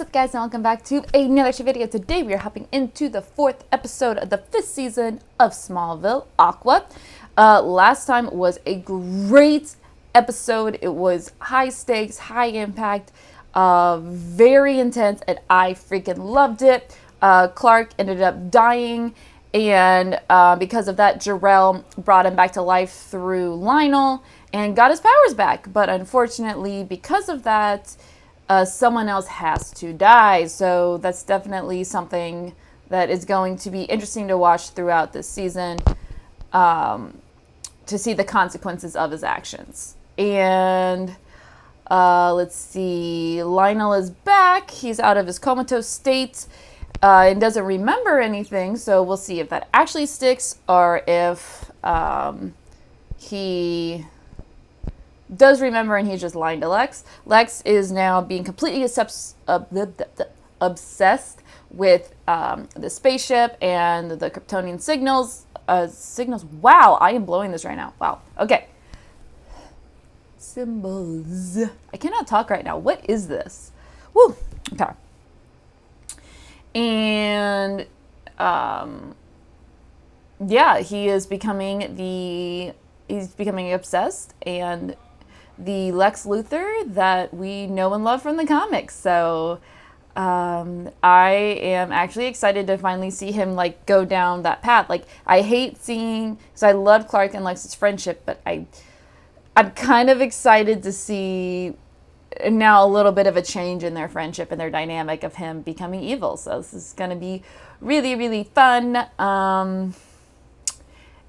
up guys, and welcome back to another video. Today we are hopping into the 4th episode of the 5th season of Smallville, Aqua. Last time was a great episode. It was high stakes, high impact, very intense, and I freaking loved it. Clark ended up dying, and because of that, Jor-El brought him back to life through Lionel and got his powers back. But unfortunately, because of that, someone else has to die. So that's definitely something that is going to be interesting to watch throughout this season, to see the consequences of his actions. And let's see, Lionel is back. He's out of his comatose state and doesn't remember anything. So we'll see if that actually sticks, or if he does remember and he's just lying to Lex. Lex is now being completely obsessed with the spaceship and the Kryptonian signals. Wow, I am blowing this right now. Wow. Okay. Symbols. I cannot talk right now. What is this? Woo. Okay. And yeah, he's becoming obsessed, and the Lex Luthor that we know and love from the comics. So I am actually excited to finally see him like go down that path. Like, I hate seeing, because I loved Clark and Lex's friendship, but I'm kind of excited to see now a little bit of a change in their friendship and their dynamic of him becoming evil. So this is going to be really, really fun.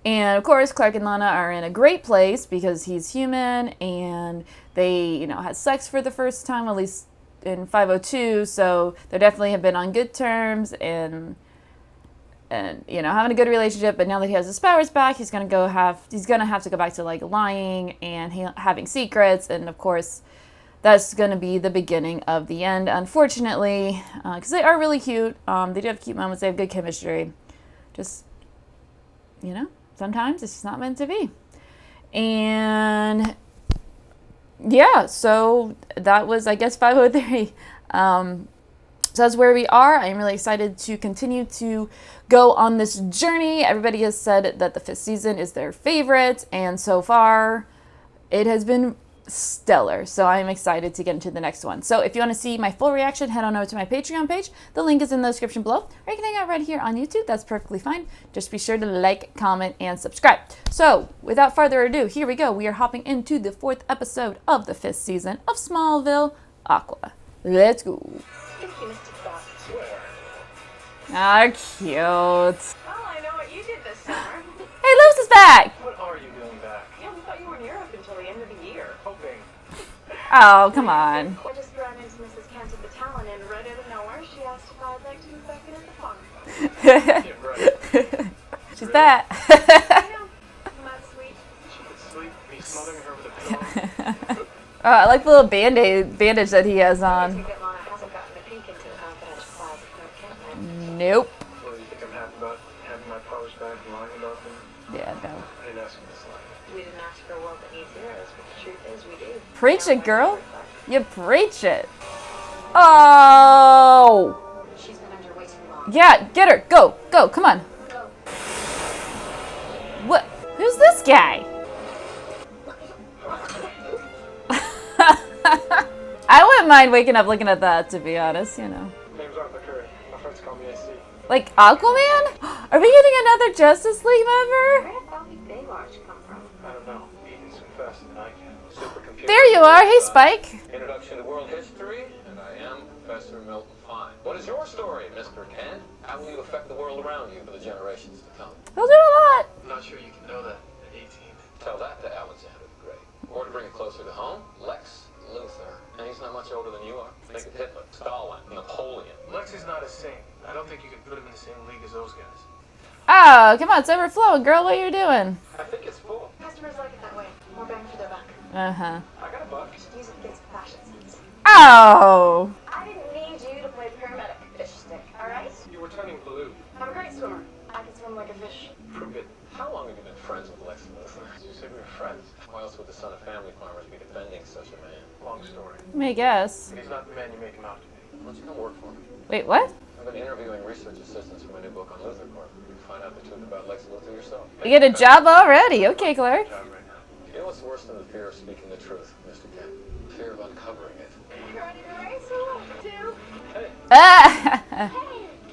And of course, Clark and Lana are in a great place because he's human, and they, had sex for the first time, at least in 502. So they definitely have been on good terms and having a good relationship. But now that he has his powers back, he's gonna have to go back to like lying and having secrets, and of course, that's gonna be the beginning of the end, unfortunately, because they are really cute. They do have cute moments. They have good chemistry. Just, sometimes it's just not meant to be. And yeah, so that was, I guess, 503. So that's where we are. I'm really excited to continue to go on this journey. Everybody has said that the 5th season is their favorite, and so far it has been stellar. So I'm excited to get into the next one. So if you want to see my full reaction, head on over to my Patreon page. The link is in the description below. Or you can hang out right here on YouTube. That's perfectly fine. Just be sure to like, comment, and subscribe. So without further ado, here we go. We are hopping into the 4th episode of the 5th season of Smallville, Aqua. Let's go. Ah, cute. Oh, I know what you did this summer. Hey, Lois is back. What are you doing back? Yeah, we thought you were in Europe until the end of the year. Hoping. Oh, come on. I just ran into Mrs. Kent at the Talon, and right out of nowhere, she asked if I'd like to move back in at the farm. Yeah, right. She's back. I know. Isn't that sweet? She could sleep, me smothering her with a pillow. Oh, I like the little bandage that he has I on. think that Lana hasn't gotten the pink into the confidential closet for a Kent man. Nope. Well, you think I'm happy about having my powers back and lying about them? Yeah, no. I didn't ask for this life. We didn't ask for a world that needs heroes, but the truth is we do. Preach it, girl. You preach it. Oh. She's been under way too long. Yeah, get her. Go. Go. Come on. Go. What? Who's this guy? I wouldn't mind waking up looking at that, to be honest, Name's Arthur Curry. My friends call me AC. Like Aquaman? Are we getting another Justice League member? Where did Bobby Baywatch come from? I don't know. Eating some faster than I can. Supercomputer. There you are. Hey, Spike. Introduction to world history, and I am Professor Milton Fine. What is your story, Mr. Kent? How will you affect the world around you for the generations to come? He'll do a lot. I'm not sure you can know that at 18. Tell that to Alexander the Great. Or to bring it closer to home, Lex Luthor. And he's not much older than you are. Think of Hitler, Stalin, Napoleon. Lex is not a saint. I don't think you can put him in the same league as those guys. Oh, come on. It's overflowing, girl. What are you doing? I think it's full. Customers like it that way. More bang for their buck. Uh-huh. I got a buck. You should use it against fashion sense. Oh. I didn't need you to play paramedic, fish stick, alright? You were turning blue. I'm a great swimmer. I can swim like a fish. Prove it. How long have you been friends with Lex Luthor? You said we were friends. Why else would the son of family farmers be defending such a man? Long story. Let me guess. But he's not the man you make him out to be. Why don't you come work for me? Wait, what? I've been interviewing research assistants for my new book on Luthor Corp. You can find out the truth about Lex and Luthor yourself. You get a job already. Okay, Clark. Job right now. You know what's worse than the fear of speaking the truth, Mr. Kent? The fear of uncovering it. You ready to race? Two. Hey, Ah! Hey,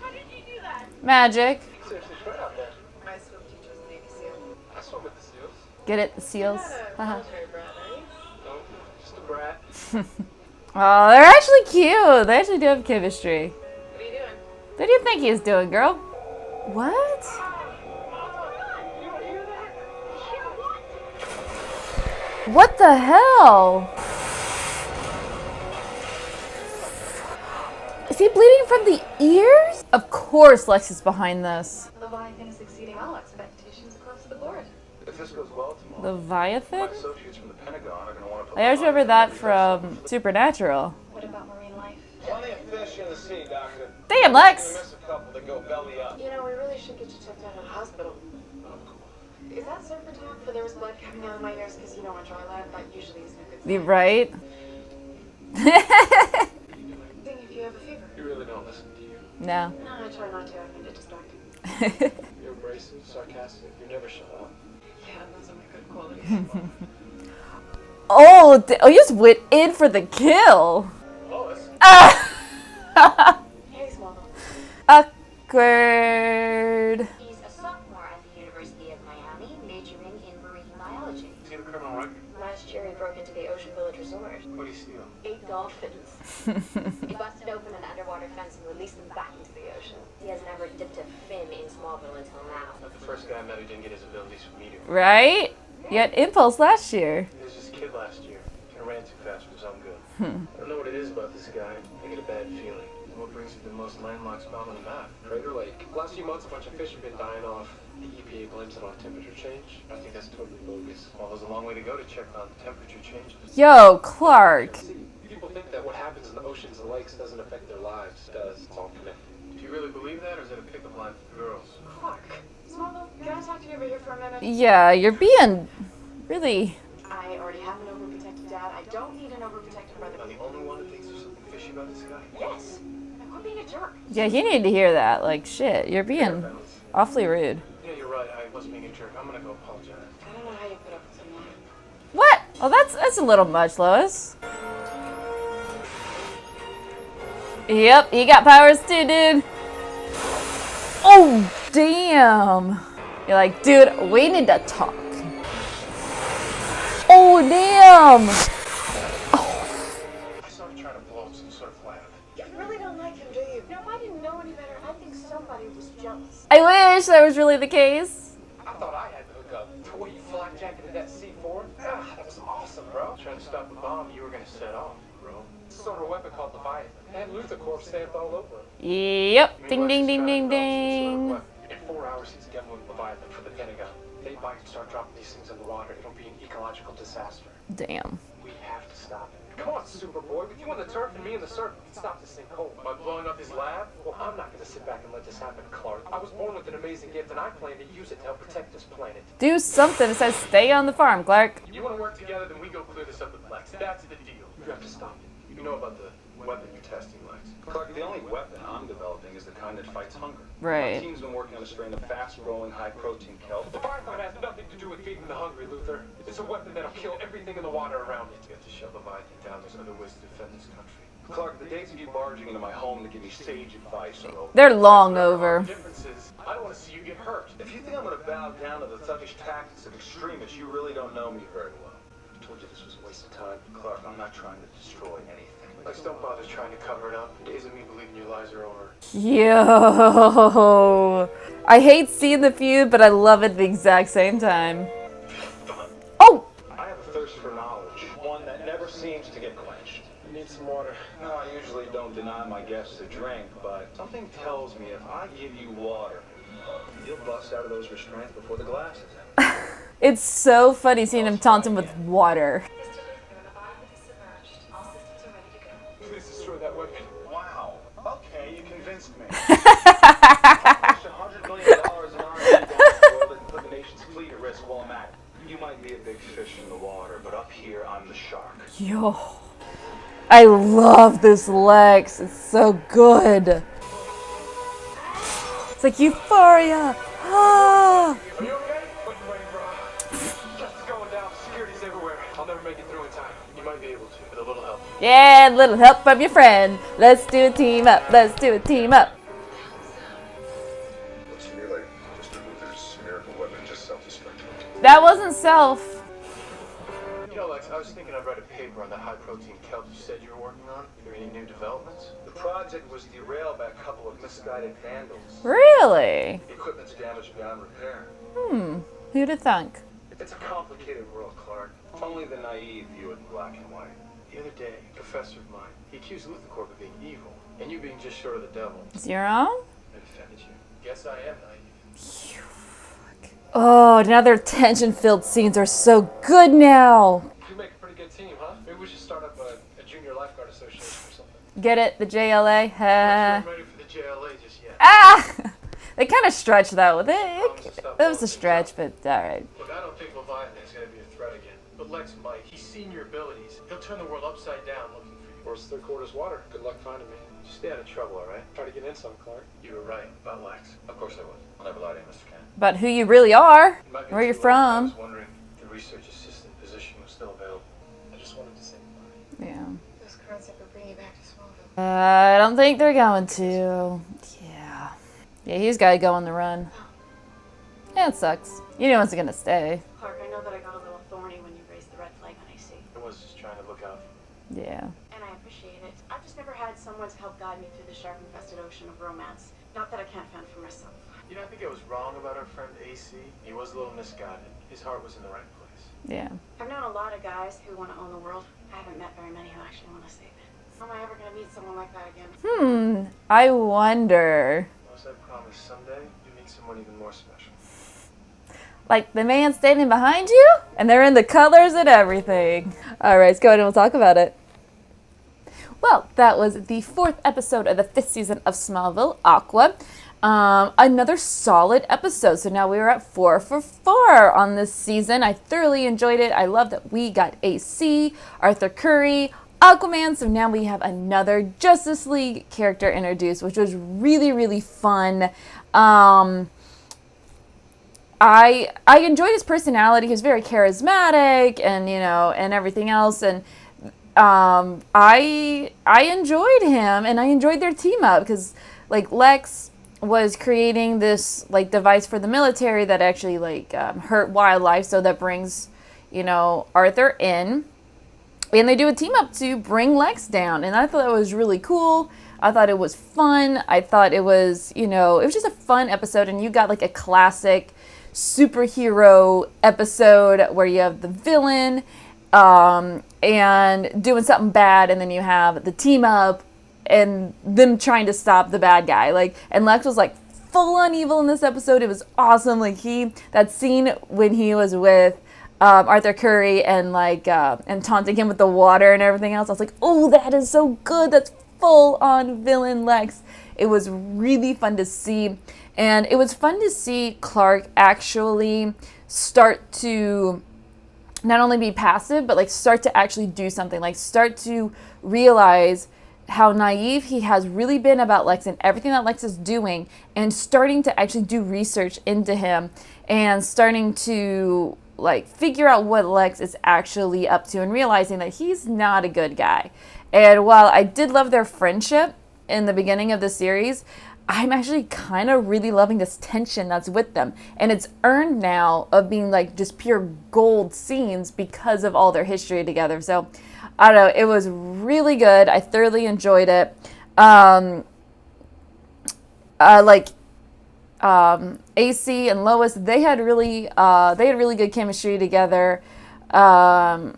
how did you do that? Magic. Seriously, right out there. My swim teacher's a Navy SEAL. I swim with the seals. Get it? The seals. Not a military brat, are you? No, just a brat. Oh, they're actually cute. They actually do have chemistry. What are you doing? What do you think he's doing, girl? What? What the hell? Is he bleeding from the ears? Of course Lex is behind this. Leviathan is exceeding all expectations across the board. If this goes well tomorrow, Leviathan? my associates from the Pentagon are going to want to put I always remember that from Supernatural. What about marine life? Plenty of fish in the sea, Doctor. Damn, We Lex! miss a couple that go belly up. You know, we really should get you checked out in a hospital. Is that surfer talk for there was blood coming out of my ears? Because, you know, on dry land, that usually isn't a good You thing. right? Thing if you have a fever. You really don't listen, do you? No. No, I try not to. I find it distracting. You're abrasive, sarcastic. You never shut up. Yeah, those are my good qualities. Oh, you just went in for the kill. Lois? Ah! Hey, Smallville. Awkward. He's a sophomore at the University of Miami, majoring in marine biology. Does he have a criminal record? Last year, he broke into the Ocean Village Resort. What do you steal? 8 dolphins. He busted open an underwater fence and released them back into the ocean. He has never dipped a fin in Smallville until now. Not the first guy I met who didn't get his abilities from meteor. Right? You had Impulse last year. He was just a kid last year. Kind of ran too fast for his own good. I don't know what it is about this guy. I get a bad feeling. What brings you to the most landlocked spot on the map? Crater Lake. Last few months, a bunch of fish have been dying off. The EPA blames it on temperature change. I think that's totally bogus. Well, there's a long way to go to check on temperature changes. Yo, Clark. See, people think that what happens in the oceans and lakes doesn't affect their lives. It does. It's all connected. Do you really believe that, or is it a pickup line for girls? Clark. Smallville, can I talk to you over here for a minute? Yeah, you're being really... I already have an overprotective dad. I don't need an overprotective brother. Am I the only one that thinks there's something fishy about this guy? Yes. Now quit being a jerk. Yeah, you need to hear that. Like, shit, you're being awfully rude. Yeah, you're right. I was being a jerk. I'm gonna go apologize. I don't know how you put up with someone. What? Oh, that's a little much, Lois. Yep, you got powers too, dude. Oh, damn. You're like, dude, we need to talk. Oh, damn. I saw him trying to blow up some sort of lab. You really don't like him, do you? No, if I didn't know any better, I think somebody was jealous. I wish that was really the case. I thought I had the hookup. The way you flak-jacketed that C4, that was awesome, bro. Trying to stop a bomb you were gonna set off, bro. Sort of a weapon called Leviathan. And Luthor Corp stamped all over it. Yep. Ding, ding, ding, ding, ding. In 4 hours, he's together with Leviathan for the Pentagon. They might start dropping these things in the water. It'll be an ecological disaster. Damn. We have to stop it. Come on, Superboy. With you on the turf and me in the surf, we can stop this thing cold. By blowing up his lab? Well, I'm not going to sit back and let this happen, Clark. I was born with an amazing gift, and I plan to use it to help protect this planet. Do something. It says stay on the farm, Clark. You want to work together, then we go clear this up with Lex. That's the deal. You have to stop it. You know about the weapon you're testing, Lex. Clark, the only weapon I'm developing is the kind that fights hunger. Right. My team's been working on a strain of fast-growing, high-protein kelp. The Firefly has nothing to do with feeding the hungry, Luthor. It's a weapon that'll kill everything in the water around it. You have to shove Leviathan down. There's other ways to defend this country. Clark, the days of you barging into my home to give me sage advice are over. They're long over. The difference is, I don't want to see you get hurt. If you think I'm going to bow down to the thuggish tactics of extremists, you really don't know me very well. I told you this was a waste of time. Clark, I'm not trying to destroy anything. Lex, don't bother trying to cover it up. Days of me believing your lies are over. Yo. I hate seeing the feud, but I love it at the exact same time. Oh! I have a thirst for knowledge, one that never seems to get quenched. You need some water. No, I usually don't deny my guests a drink, but something tells me if I give you water, you'll bust out of those restraints before the glass is in. It's so funny seeing him taunt him with water. Please destroy that weapon. Wow. Okay, you convinced me. $100 million in R&D that can put the nation's fleet at risk while I'm at it. You might be a big fish in the water, but up here I'm the shark. Yo. I love this Lex. It's so good. It's like euphoria. Ah. Are you okay? What's ready, bro? Just going down. Security's everywhere. I'll never make it through in time. You might be able to, with a little help. Yeah, a little help from your friend. Let's do a team up. Let's do a team up. Looks to me like just remove this miracle weapon, just self-destruct. That wasn't self. You know, Lex, I was thinking I'd write a paper on that high-protein kelp you said you were working on. Are there any new developments? The project was derailed by a couple of misguided vandals. Really? The equipment's damaged beyond repair. Who'd have thunk? It's a complicated world, Clark. Only the naive view it in black and white. The other day, a professor of mine, he accused Luthercorp of being evil, and you being just short of the devil. Zero? It offended you. Guess I am naive. Oh, now their tension-filled scenes are so good now. You make a pretty good team, huh? Maybe we should start up a junior lifeguard association or something. Get it? The JLA? I'm not ready for the JLA just yet. Ah! They kind of stretched that with it. It was a stretch, but alright. Look, I don't think Leviathan is going to be a threat again. But Lex might. He's seen your abilities. He'll turn the world upside down looking for you. Worst third quarter's water. Good luck finding me. Just stay out of trouble, all right? Try to get in some, Clark. You were right about Lex. Of course I would. I'll never lie to you, Mr. Kent. But who you really are, It might be where you're too late, but I from. was wondering if the research assistant position was still available. I just wanted to say goodbye. Yeah. Those currents that would bring you back to Smallville. I don't think they're going to. Yeah. Yeah, he's got to go on the run. Yeah, it sucks. You know it's going to stay. Clark, I know that I got a little thorny when you raised the red flag on AC. I was just trying to look out for you. Yeah. And I appreciate it. I've just never had someone to help guide me through the shark-infested ocean of romance. Not that I can't fend for myself. You know, I think I was wrong about our friend AC. He was a little misguided. His heart was in the right place. Yeah. I've known a lot of guys who want to own the world. I haven't met very many who actually want to save it. How am I ever going to meet someone like that again? I wonder. As I promised, someday you meet someone even more special. Like the man standing behind you? And they're in the colors and everything. All right, let's go ahead and we'll talk about it. Well, that was the 4th episode of the 5th season of Smallville, Aqua. Another solid episode. So now we are at 4 for 4 on this season. I thoroughly enjoyed it. I love that we got AC, Arthur Curry, Aquaman. So now we have another Justice League character introduced, which was really, really fun. I enjoyed his personality. He was very charismatic and, you know, and everything else. And I enjoyed him, and I enjoyed their team up because, like, Lex was creating this, like, device for the military that actually, like, hurt wildlife. So that brings, you know, Arthur in. And they do a team up to bring Lex down. And I thought that was really cool. I thought it was fun. I thought it was, you know, it was just a fun episode. And you got, like, a classic superhero episode where you have the villain and doing something bad, and then you have the team up and them trying to stop the bad guy. Like, and Lex was like full on evil in this episode. It was awesome. Like that scene when he was with Arthur Curry and like and taunting him with the water and everything else. I was like, oh, that is so good. That's full on villain Lex. It was really fun to see. And it was fun to see Clark actually start to not only be passive, but like start to actually do something, like start to realize how naive he has really been about Lex and everything that Lex is doing, and starting to actually do research into him and starting to like figure out what Lex is actually up to and realizing that he's not a good guy. And while I did love their friendship in the beginning of the series, I'm actually kind of really loving this tension that's with them. And it's earned now of being like just pure gold scenes because of all their history together. So, I don't know, it was really good. I thoroughly enjoyed it. AC and Lois, they had really good chemistry together. You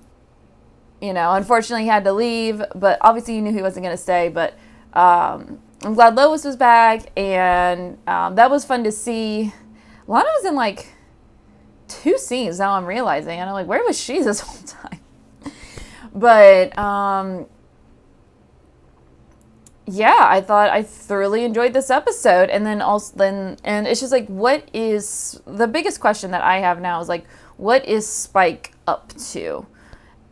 know, unfortunately he had to leave, but obviously you knew he wasn't going to stay. But I'm glad Lois was back, and that was fun to see. Lana was in like 2 scenes now I'm realizing, and I'm like, where was she this whole time? But yeah, I thoroughly enjoyed this episode. And then and it's just like, what is the biggest question that I have now is like, what is Spike up to?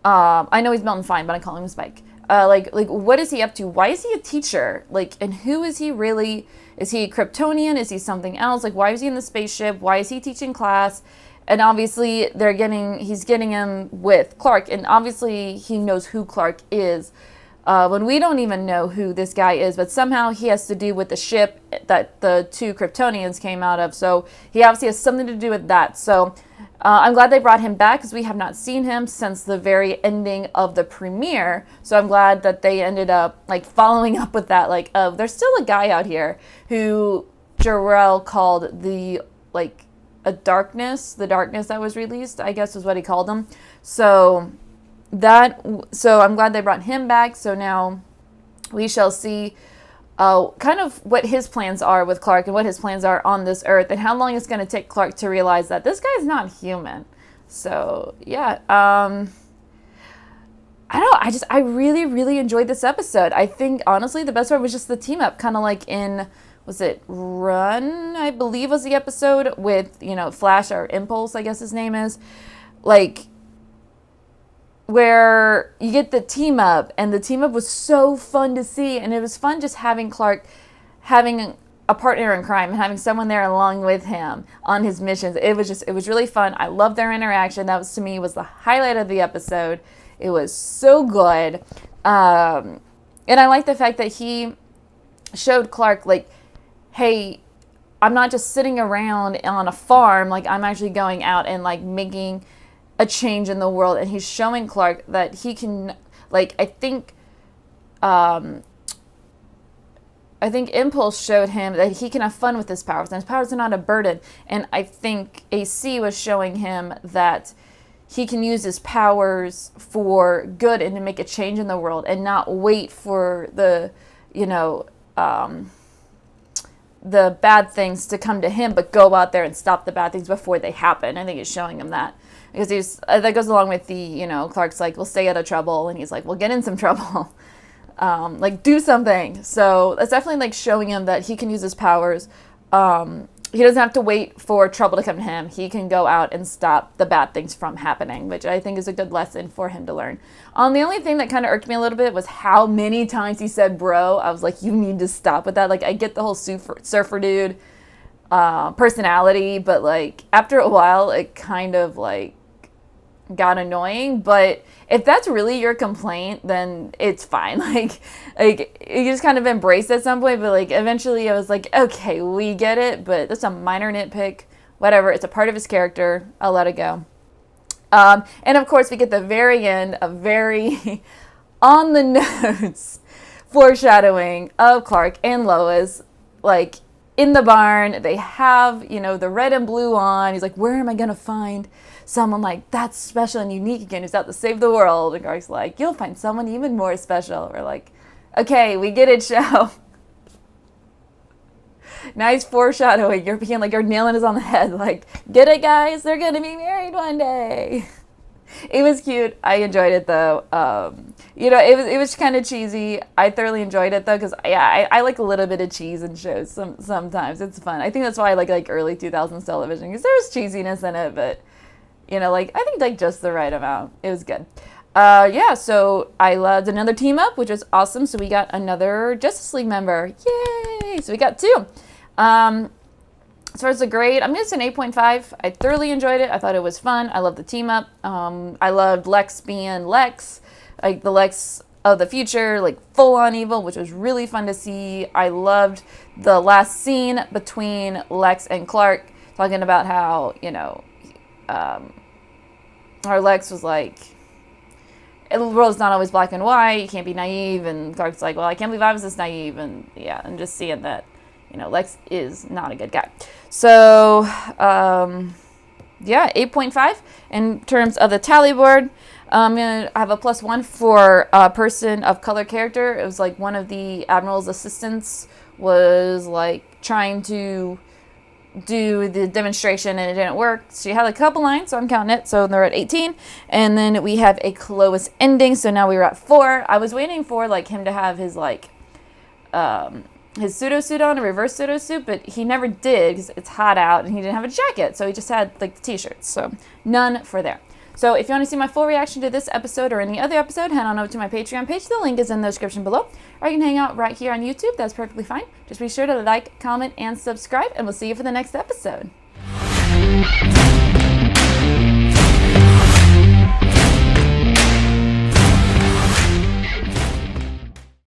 I know he's Mountain Fine, but I call him Spike. like what is he up to? Why is he a teacher? Like, and who is he really? Is he a Kryptonian? Is he something else? Like, why is he in the spaceship? Why is he teaching class? And obviously he's getting him with Clark, and obviously he knows who Clark is, when we don't even know who this guy is, but somehow he has to do with the ship that the 2 Kryptonians came out of. So he obviously has something to do with that. So I'm glad they brought him back, because we have not seen him since the very ending of the premiere. So I'm glad that they ended up like following up with that. Like, there's still a guy out here who Jor-El called the the darkness that was released, I guess is what he called him. So I'm glad they brought him back. So now we shall see kind of what his plans are with Clark, and what his plans are on this Earth, and how long it's going to take Clark to realize that this guy's not human. So yeah, I don't know. I really, really enjoyed this episode. I think honestly the best part was just the team up, kind of like in, was it Run, I believe was the episode with, Flash, or Impulse, I guess his name is, like, where you get the team up, and the team up was so fun to see, and it was fun just having Clark having a partner in crime and having someone there along with him on his missions. It was really fun. I loved their interaction. That was, to me, was the highlight of the episode. It was so good. And I like the fact that he showed Clark, like, hey, I'm not just sitting around on a farm, like, I'm actually going out and, like, making a change in the world. And he's showing Clark that he can, like, I think Impulse showed him that he can have fun with his powers, and his powers are not a burden. And I think AC was showing him that he can use his powers for good and to make a change in the world, and not wait for the bad things to come to him, but go out there and stop the bad things before they happen. I think it's showing him that. Because that goes along with the, Clark's like, we'll stay out of trouble. And he's like, we'll get in some trouble. Like, do something. So that's definitely, like, showing him that he can use his powers. He doesn't have to wait for trouble to come to him. He can go out and stop the bad things from happening, which I think is a good lesson for him to learn. The only thing that kind of irked me a little bit was how many times he said bro. I was like, you need to stop with that. Like, I get the whole surfer dude personality, but, like, after a while, it kind of, like, got annoying. But if that's really your complaint, then it's fine. Like you just kind of embrace it at some point, but, like, eventually I was like, okay, we get it, but that's a minor nitpick, whatever. It's a part of his character. I'll let it go. And of course we get the very end, a very on the nose foreshadowing of Clark and Lois, like, in the barn. They have, the red and blue on. He's like, where am I going to find someone like that's special and unique again, who's out to save the world? And Clark's like, you'll find someone even more special. We're like, okay, we get it, show. Nice foreshadowing. You're being like, you're nailing us on the head. Like, get it, guys? They're going to be married one day. It was cute. I enjoyed it, though. It was kind of cheesy. I thoroughly enjoyed it, though, because I like a little bit of cheese in shows. Sometimes it's fun. I think that's why I like early 2000s television, because there's cheesiness in it, but I think like just the right amount. It was good. So I loved another team up, which was awesome. So we got another Justice League member. Yay! So we got 2. As far as the grade, I'm going to say an 8.5. I thoroughly enjoyed it. I thought it was fun. I loved the team up. I loved Lex being Lex, like the Lex of the future, like full on evil, which was really fun to see. I loved the last scene between Lex and Clark, talking about how, our Lex was like, the world's not always black and white. You can't be naive. And Clark's like, well, I can't believe I was this naive. And yeah, and just seeing that, Lex is not a good guy. So, 8.5. In terms of the tally board, I'm going to have a +1 for a person of color character. It was like one of the Admiral's assistants was like trying to do the demonstration and it didn't work. She had a couple lines, so I'm counting it. So they're at 18. And then we have a Clois Ending. So now we were at 4. I was waiting for like him to have his like his Sudo Suit on, a reverse Sudo Suit, but he never did because it's hot out and he didn't have a jacket. So he just had like the t-shirts. So none for there. So if you want to see my full reaction to this episode or any other episode, head on over to my Patreon page. The link is in the description below. Or you can hang out right here on YouTube. That's perfectly fine. Just be sure to like, comment, and subscribe, and we'll see you for the next episode.